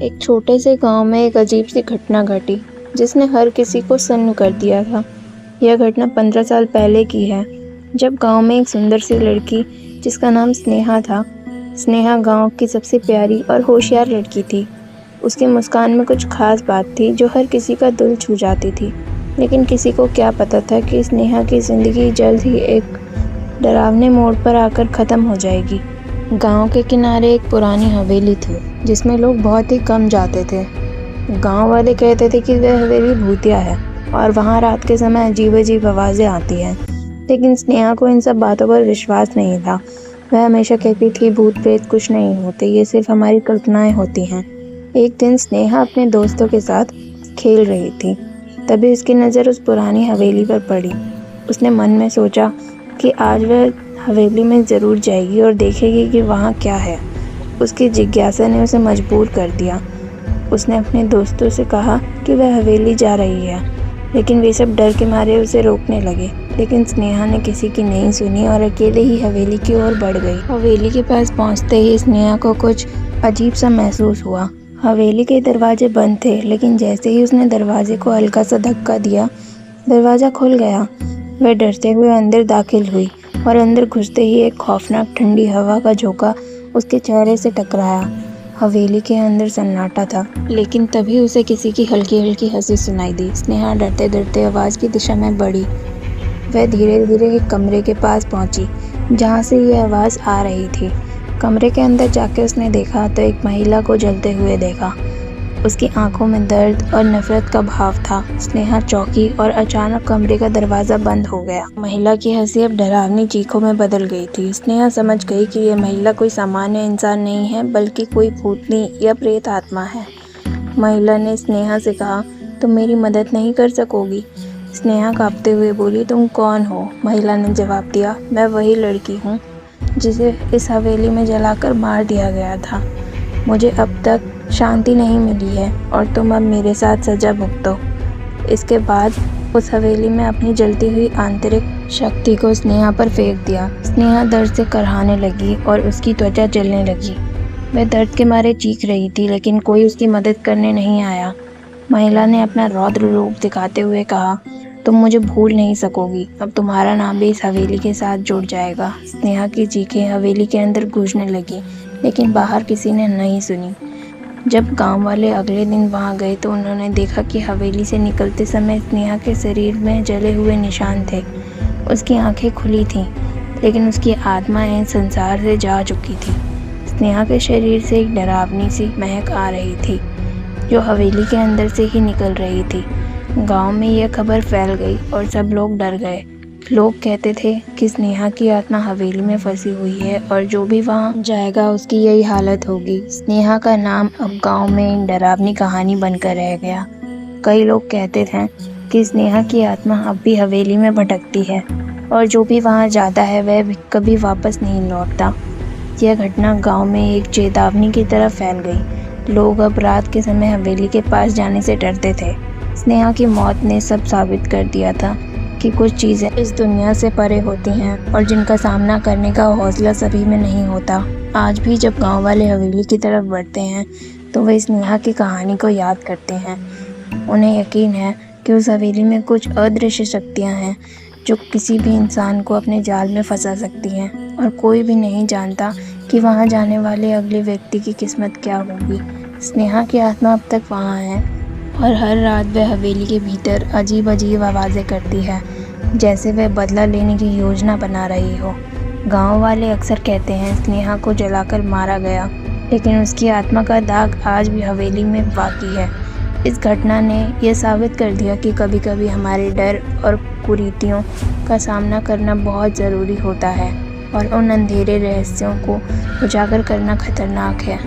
एक छोटे से गांव में एक अजीब सी घटना घटी जिसने हर किसी को सन्न कर दिया था। यह घटना 15 साल पहले की है, जब गांव में एक सुंदर सी लड़की जिसका नाम स्नेहा था। स्नेहा गांव की सबसे प्यारी और होशियार लड़की थी। उसकी मुस्कान में कुछ खास बात थी जो हर किसी का दिल छू जाती थी। लेकिन किसी को क्या पता था कि स्नेहा की ज़िंदगी जल्द ही एक डरावने मोड़ पर आकर ख़त्म हो जाएगी। गांव के किनारे एक पुरानी हवेली थी जिसमें लोग बहुत ही कम जाते थे। गांव वाले कहते थे कि वह हवेली भूतिया है और वहां रात के समय अजीब अजीब आवाज़ें आती हैं। लेकिन स्नेहा को इन सब बातों पर विश्वास नहीं था। वह हमेशा कहती थी भूत प्रेत कुछ नहीं होते, ये सिर्फ हमारी कल्पनाएं होती हैं। एक दिन स्नेहा अपने दोस्तों के साथ खेल रही थी, तभी उसकी नज़र उस पुरानी हवेली पर पड़ी। उसने मन में सोचा कि आज वह हवेली में ज़रूर जाएगी और देखेगी कि वहाँ क्या है। उसकी जिज्ञासा ने उसे मजबूर कर दिया। उसने अपने दोस्तों से कहा कि वह हवेली जा रही है, लेकिन वे सब डर के मारे उसे रोकने लगे। लेकिन स्नेहा ने किसी की नहीं सुनी और अकेले ही हवेली की ओर बढ़ गई। हवेली के पास पहुंचते ही स्नेहा को कुछ अजीब सा महसूस हुआ। हवेली के दरवाजे बंद थे, लेकिन जैसे ही उसने दरवाजे को हल्का सा धक्का दिया, दरवाज़ा खुल गया। वह डरते हुए अंदर दाखिल हुई और अंदर घुसते ही एक खौफनाक ठंडी हवा का झोंका उसके चेहरे से टकराया। हवेली के अंदर सन्नाटा था, लेकिन तभी उसे किसी की हल्की हल्की हंसी सुनाई दी। स्नेहा डरते डरते आवाज़ की दिशा में बढ़ी। वह धीरे धीरे एक कमरे के पास पहुंची जहां से ये आवाज़ आ रही थी। कमरे के अंदर जाके उसने देखा तो एक महिला को जलते हुए देखा। उसकी आंखों में दर्द और नफरत का भाव था। स्नेहा चौंकी और अचानक कमरे का दरवाज़ा बंद हो गया। महिला की हंसी अब डरावनी चीखों में बदल गई थी। स्नेहा समझ गई कि यह महिला कोई सामान्य इंसान नहीं है, बल्कि कोई भूतनी या प्रेत आत्मा है। महिला ने स्नेहा से कहा, तुम मेरी मदद नहीं कर सकोगी? स्नेहा कांपते हुए बोली, तुम कौन हो? महिला ने जवाब दिया, मैं वही लड़की हूँ जिसे इस हवेली में जलाकर मार दिया गया था। मुझे अब तक शांति नहीं मिली है और तुम अब मेरे साथ सजा भुगतो। इसके बाद उस हवेली में अपनी जलती हुई आंतरिक शक्ति को स्नेहा पर फेंक दिया। स्नेहा दर्द से करहाने लगी और उसकी त्वचा जलने लगी। वह दर्द के मारे चीख रही थी, लेकिन कोई उसकी मदद करने नहीं आया। महिला ने अपना रौद्र रूप दिखाते हुए कहा, तुम मुझे भूल नहीं सकोगी। अब तुम्हारा नाम भी इस हवेली के साथ जुड़ जाएगा। स्नेहा की चीखें हवेली के अंदर गूंजने लगी, लेकिन बाहर किसी ने नहीं सुनी। जब गांव वाले अगले दिन वहां गए तो उन्होंने देखा कि हवेली से निकलते समय स्नेहा के शरीर में जले हुए निशान थे। उसकी आंखें खुली थीं, लेकिन उसकी आत्मा इस संसार से जा चुकी थी। स्नेहा के शरीर से एक डरावनी सी महक आ रही थी, जो हवेली के अंदर से ही निकल रही थी। गांव में यह खबर फैल गई और सब लोग डर गए। लोग कहते थे कि स्नेहा की आत्मा हवेली में फंसी हुई है और जो भी वहां जाएगा उसकी यही हालत होगी। स्नेहा का नाम अब गांव में एक डरावनी कहानी बनकर रह गया। कई लोग कहते थे कि स्नेहा की आत्मा अब भी हवेली में भटकती है और जो भी वहां जाता है वह कभी वापस नहीं लौटता। यह घटना गांव में एक चेतावनी की तरह फैल गई। लोग अब रात के समय हवेली के पास जाने से डरते थे। स्नेहा की मौत ने सब साबित कर दिया था कि कुछ चीज़ें इस दुनिया से परे होती हैं और जिनका सामना करने का हौसला सभी में नहीं होता। आज भी जब गांव वाले हवेली की तरफ बढ़ते हैं तो वे स्नेहा की कहानी को याद करते हैं। उन्हें यकीन है कि उस हवेली में कुछ अदृश्य शक्तियां हैं जो किसी भी इंसान को अपने जाल में फंसा सकती हैं, और कोई भी नहीं जानता कि वहां जाने वाले अगले व्यक्ति की किस्मत क्या होगी। स्नेहा की आत्मा अब तक वहाँ है और हर रात वह हवेली के भीतर अजीब अजीब आवाज़ें करती है, जैसे वह बदला लेने की योजना बना रही हो। गांव वाले अक्सर कहते हैं स्नेहा को जलाकर मारा गया, लेकिन उसकी आत्मा का दाग आज भी हवेली में बाकी है। इस घटना ने यह साबित कर दिया कि कभी कभी हमारे डर और कुरीतियों का सामना करना बहुत ज़रूरी होता है और उन अंधेरे रहस्यों को उजागर करना खतरनाक है।